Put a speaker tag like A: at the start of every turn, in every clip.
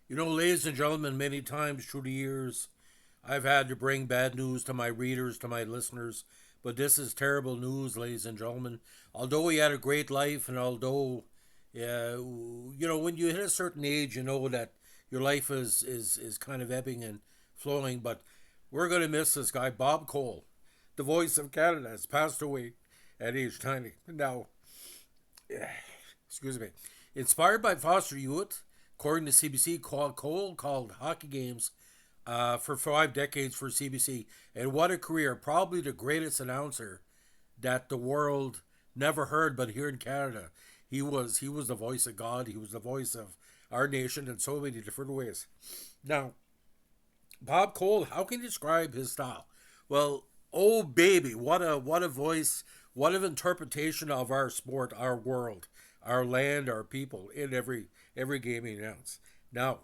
A: Ladies and gentlemen, many times through the years, I've had to bring bad news to my readers, to my listeners, but this is terrible news, ladies and gentlemen. Although he had a great life, and although, when you hit a certain age, you know that your life is kind of ebbing and flowing, but we're going to miss this guy, Bob Cole, the voice of Canada, has passed away at age 90. Now, excuse me. Inspired by Foster Hewitt, according to CBC, Cole called hockey games for 5 decades for CBC. And what a career. Probably the greatest announcer that the world never heard, but here in Canada, he was the voice of God. He was the voice of our nation in so many different ways. Now, Bob Cole, how can you describe his style? Well, oh baby, what a voice, what an interpretation of our sport, our world, our land, our people in every game he announced. Now,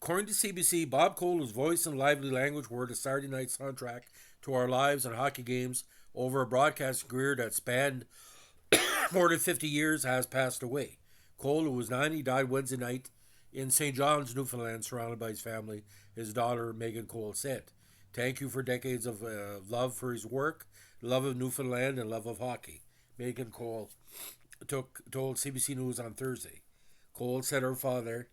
A: according to CBC, Bob Cole's voice and lively language were the Saturday night soundtrack to our lives and hockey games over a broadcast career that spanned more than 50 years, has passed away. Cole, who was 90, died Wednesday night in St. John's, Newfoundland, surrounded by his family. His daughter, Megan Cole, said, "Thank you for decades of love for his work, love of Newfoundland, and love of hockey." Megan Cole told CBC News on Thursday. Cole said her father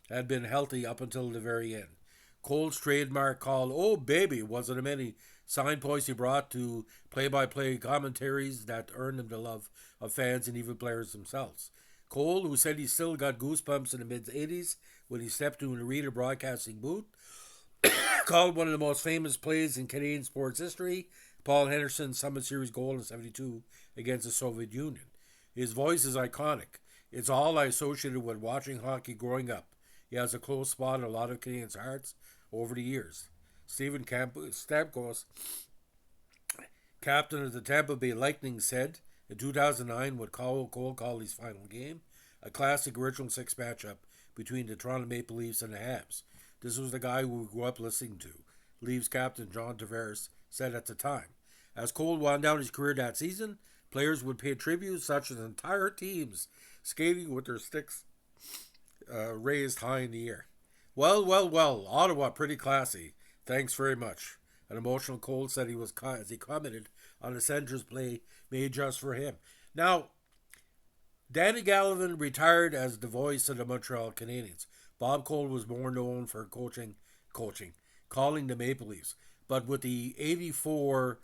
A: had been healthy up until the very end. Cole's trademark call, "Oh Baby," was one of many signposts he brought to play by play commentaries that earned him the love of fans and even players themselves. Cole, who said he still got goosebumps in the mid 80s when he stepped into an arena broadcasting booth, called one of the most famous plays in Canadian sports history, Paul Henderson's Summit Series goal in '72 against the Soviet Union. His voice is iconic. It's all I associated with watching hockey growing up. He has a close spot in a lot of Canadians' hearts over the years. Stephen Stamkos, captain of the Tampa Bay Lightning, said in 2009 when Cole called his final game, a classic original six matchup between the Toronto Maple Leafs and the Habs. This was the guy we grew up listening to, Leafs captain John Tavares said at the time. As Cole wound down his career that season, players would pay tribute, such as entire teams skating with their sticks raised high in the air. Well, well, well, Ottawa, pretty classy. Thanks very much. An emotional Cole said he was as he commented on the Senators play made just for him. Now, Danny Gallivan retired as the voice of the Montreal Canadiens. Bob Cole was more known for coaching, calling the Maple Leafs. But with the '84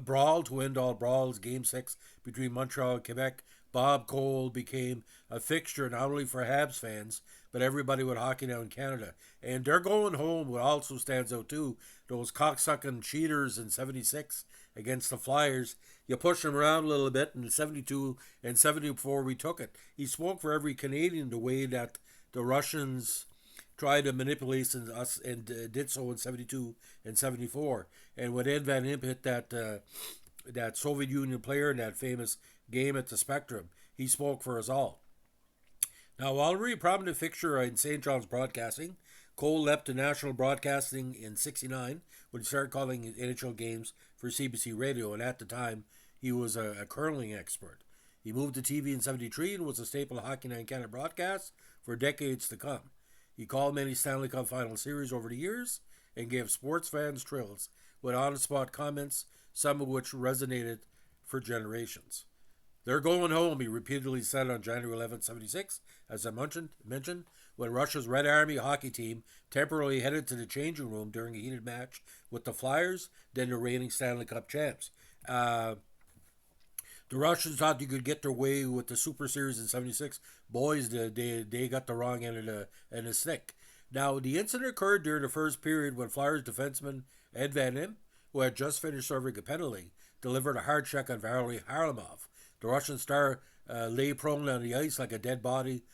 A: brawl to end all brawls, Game 6 between Montreal and Quebec, Bob Cole became a fixture not only for Habs fans, but everybody with hockey now in Canada. And they're going home. What also stands out too, those cocksucking cheaters in '76 against the Flyers. You push them around a little bit. In '72 and '74, we took it. He spoke for every Canadian the way that the Russians tried to manipulate us and did so in '72 and '74. And when Ed Van Impe hit that Soviet Union player in that famous game at the Spectrum, he spoke for us all. Now, while a really prominent fixture in St. John's broadcasting, Cole left to national broadcasting in '69 when he started calling NHL games for CBC Radio, and at the time, he was a curling expert. He moved to TV in '73 and was a staple of Hockey Night in Canada broadcasts for decades to come. He called many Stanley Cup Final Series over the years and gave sports fans thrills with on-the-spot comments, some of which resonated for generations. "They're going home," he repeatedly said on January 11, '76, as I mentioned, when Russia's Red Army hockey team temporarily headed to the changing room during a heated match with the Flyers, then the reigning Stanley Cup champs. The Russians thought you could get their way with the Super Series in '76. Boys, they got the wrong end of the stick. Now, the incident occurred during the first period when Flyers defenseman Ed Van Impe, who had just finished serving a penalty, delivered a hard check on Valery Harlamov. The Russian star lay prone on the ice like a dead body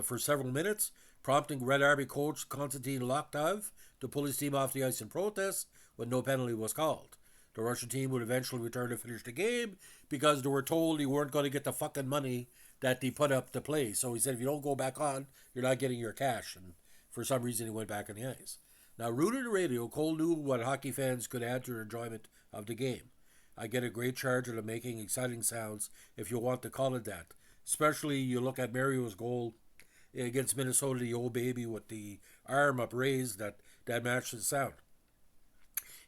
A: for several minutes, prompting Red Army coach Konstantin Lokhtov to pull his team off the ice in protest when no penalty was called. The Russian team would eventually return to finish the game because they were told they weren't going to get the fucking money that they put up to play. So he said, if you don't go back on, you're not getting your cash. And for some reason, he went back on the ice. Now, rooted in radio, Cole knew what hockey fans could add to their enjoyment of the game. "I get a great charge out of making exciting sounds, if you want to call it that. Especially you look at Mario's goal against Minnesota, the old baby with the arm upraised that matched the sound.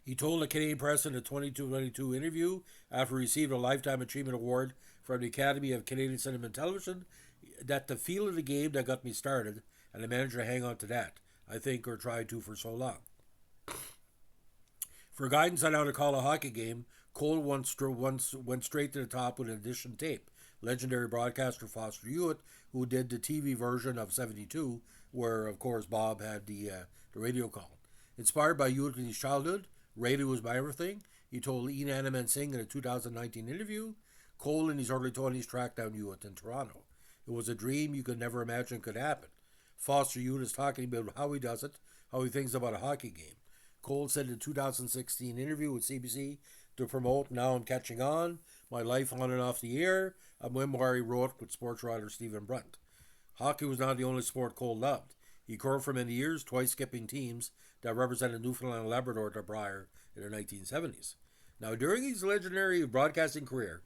A: He told the Canadian Press in a 22 interview after he received a Lifetime Achievement Award from the Academy of Canadian Cinema and Television that the feel of the game that got me started, and I managed to hang on to that, I think, or tried to for so long. For guidance on how to call a hockey game, Cole once went straight to the top with an edition tape. Legendary broadcaster Foster Hewitt, who did the TV version of 72, where, of course, Bob had the radio call. Inspired by Hewitt in his childhood, radio was my everything. He told Ian Animan Singh in a 2019 interview. Cole in his early 20s tracked down Hewitt in Toronto. It was a dream you could never imagine could happen. Foster Hewitt is talking about how he does it, how he thinks about a hockey game. Cole said in a 2016 interview with CBC to promote Now I'm Catching On, My Life on and Off the Air, a memoir he wrote with sports writer Stephen Brunt. Hockey was not the only sport Cole loved. He cared for many years, twice skipping teams that represented Newfoundland and Labrador to Brier in the 1970s. Now, during his legendary broadcasting career,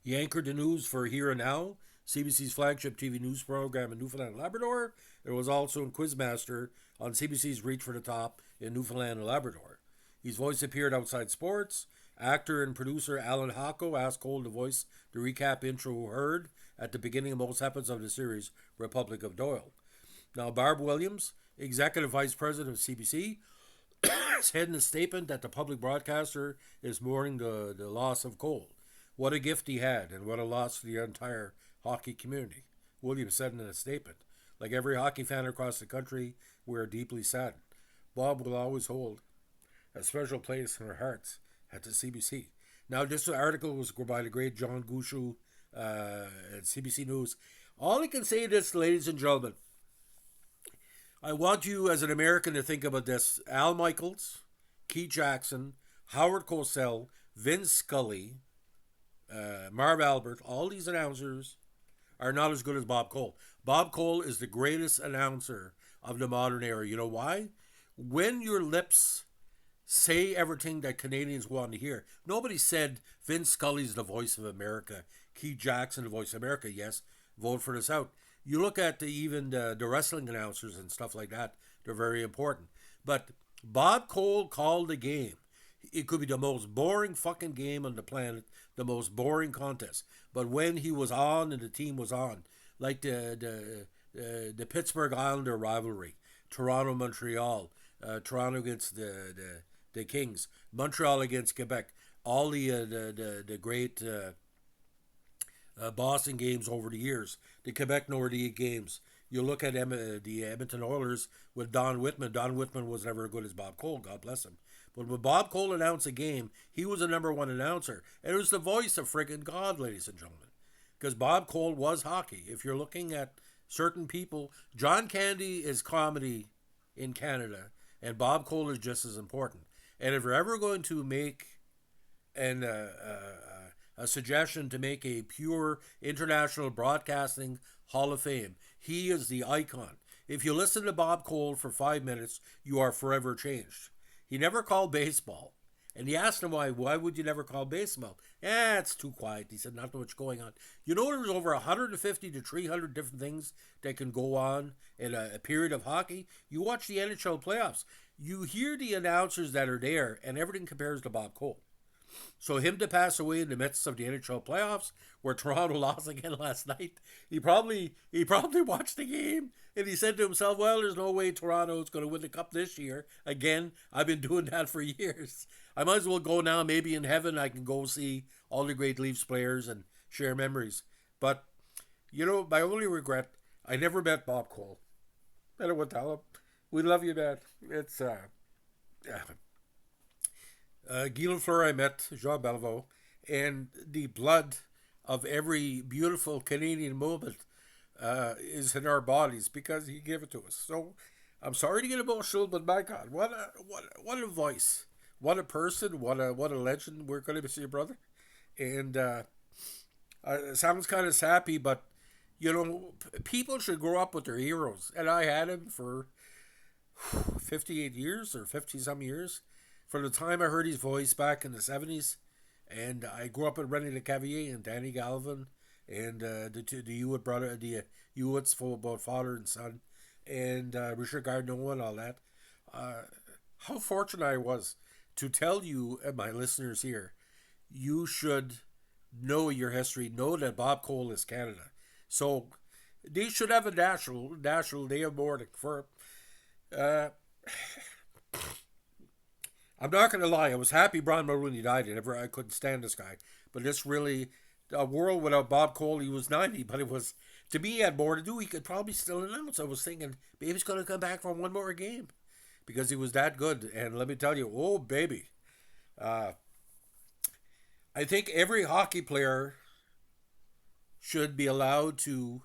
A: he anchored the news for Here and Now, CBC's flagship TV news program in Newfoundland and Labrador. It was also in Quizmaster on CBC's Reach for the Top in Newfoundland and Labrador. His voice appeared outside sports. Actor and producer Alan Hocko asked Cole to voice the recap intro heard at the beginning of most episodes of the series Republic of Doyle. Now, Barb Williams, executive vice president of CBC, said in a statement that the public broadcaster is mourning the loss of Cole. What a gift he had, and what a loss to the entire hockey community. Williams said in a statement, like every hockey fan across the country, we are deeply saddened. Bob will always hold a special place in our hearts at the CBC. Now, this article was by the great John Gushu at CBC News. All I can say is, ladies and gentlemen, I want you as an American to think about this. Al Michaels, Keith Jackson, Howard Cosell, Vince Scully, Marv Albert, all these announcers are not as good as Bob Cole. Bob Cole is the greatest announcer of the modern era. You know why? When your lips say everything that Canadians want to hear. Nobody said Vince Scully's the voice of America, Keith Jackson the voice of America. Yes, vote for this out. You look at even the wrestling announcers and stuff like that, they're very important. But Bob Cole called the game. It could be the most boring fucking game on the planet, the most boring contest. But when he was on and the team was on, like the Pittsburgh Islander rivalry, Toronto Montreal, Toronto against the Kings, Montreal against Quebec, all the great Boston games over the years, the Quebec Nordique games. You look at the Edmonton Oilers with Don Whitman. Don Whitman was never as good as Bob Cole, God bless him. But when Bob Cole announced a game, he was the number one announcer. And it was the voice of friggin' God, ladies and gentlemen. Because Bob Cole was hockey. If you're looking at certain people, John Candy is comedy in Canada, and Bob Cole is just as important. And if you're ever going to make a suggestion to make a pure international broadcasting Hall of Fame, he is the icon. If you listen to Bob Cole for 5 minutes, you are forever changed. He never called baseball. And he asked him why would you never call baseball? It's too quiet. He said, not much going on. You know, there's over 150 to 300 different things that can go on in a period of hockey. You watch the NHL playoffs. You hear the announcers that are there, and everything compares to Bob Cole. So him to pass away in the midst of the NHL playoffs, where Toronto lost again last night, he probably watched the game and he said to himself, well, there's no way Toronto is going to win the cup this year. Again, I've been doing that for years. I might as well go now. Maybe in heaven I can go see all the great Leafs players and share memories. But, you know, my only regret, I never met Bob Cole. I don't want to tell him, we love you, man. It's, Guy Lafleur, I met Jean Beliveau, and the blood of every beautiful Canadian moment is in our bodies because he gave it to us. So I'm sorry to get emotional, but my God, what a voice, what a person, what a legend. We're going to miss you, brother. And it sounds kind of sappy, but you know, people should grow up with their heroes, and I had him for 58 years or 50 some years. From the time I heard his voice back in the 70s, and I grew up with René Lecavier and Danny Galvin and the Hewitt brother, the Hewitts, for about father and son, and Richard Gardner and all that. Uh, how fortunate I was to tell you, my listeners here, you should know your history, know that Bob Cole is Canada. So they should have a national day of mourning for. Uh, I'm not going to lie, I was happy Brian Mulroney died. I couldn't stand this guy. But this really, a world without Bob Cole, he was 90, but it was, to me, he had more to do. He could probably still announce. I was thinking, maybe he's going to come back for one more game because he was that good. And let me tell you, oh, baby. Uh, I think every hockey player should be allowed to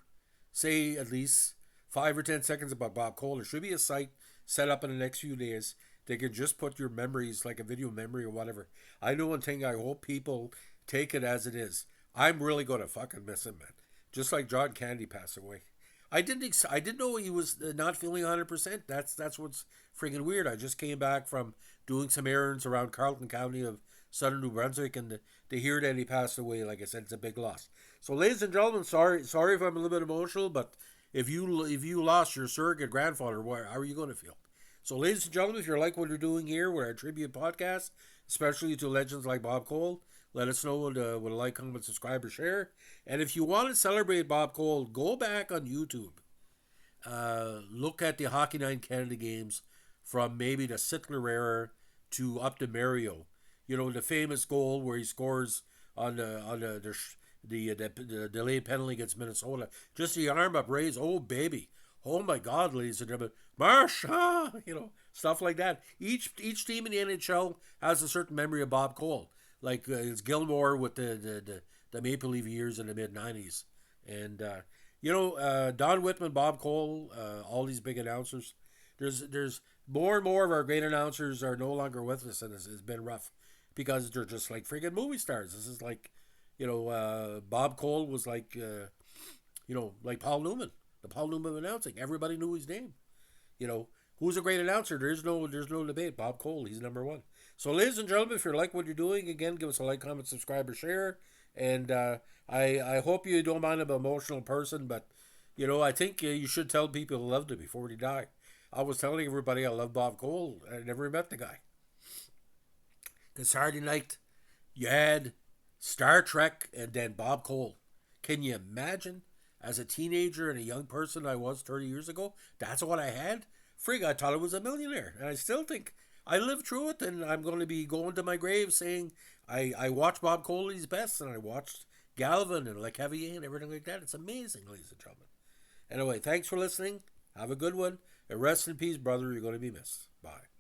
A: say at least 5 or 10 seconds about Bob Cole. There should be a site set up in the next few days. They can just put your memories, like a video memory or whatever. I know one thing. I hope people take it as it is. I'm really gonna fucking miss him, man. Just like John Candy passed away. I didn't know he was not feeling 100%. That's what's freaking weird. I just came back from doing some errands around Carleton County of southern New Brunswick, and to hear that he passed away, like I said, it's a big loss. So, ladies and gentlemen, sorry if I'm a little bit emotional, but if you lost your surrogate grandfather, how are you going to feel? So, ladies and gentlemen, if you like what we're doing here with our tribute podcast, especially to legends like Bob Cole, let us know with a like, comment, subscribe, or share. And if you want to celebrate Bob Cole, go back on YouTube. Look at the Hockey Night in Canada games from maybe the Sittler era to up to Mario. You know, the famous goal where he scores on the delayed penalty against Minnesota. Just the arm up raised. Oh, baby. Oh, my God, ladies and gentlemen. Marsha! Stuff like that. Each team in the NHL has a certain memory of Bob Cole. Like it's Gilmore with the Maple Leaf years in the mid-90s. And, Don Whitman, Bob Cole, all these big announcers. There's more and more of our great announcers are no longer with us, and it's been rough because they're just like freaking movie stars. This is like, Bob Cole was like, like Paul Newman, the Paul Newman announcing. Everybody knew his name. Who's a great announcer? There's no debate. Bob Cole, he's number one. So, ladies and gentlemen, if you like what you're doing, again, give us a like, comment, subscribe, or share. And I hope you don't mind I'm an emotional person, but I think you should tell people you loved him before he died. I was telling everybody I love Bob Cole. I never met the guy. Because Saturday night, you had Star Trek and then Bob Cole. Can you imagine? As a teenager and a young person I was 30 years ago, that's what I had? Frig, I thought I was a millionaire. And I still think I lived through it, and I'm going to be going to my grave saying I watched Bob Cole at his best, and I watched Galvin and Le Cavalier and everything like that. It's amazing, ladies and gentlemen. Anyway, thanks for listening. Have a good one. And rest in peace, brother. You're going to be missed. Bye.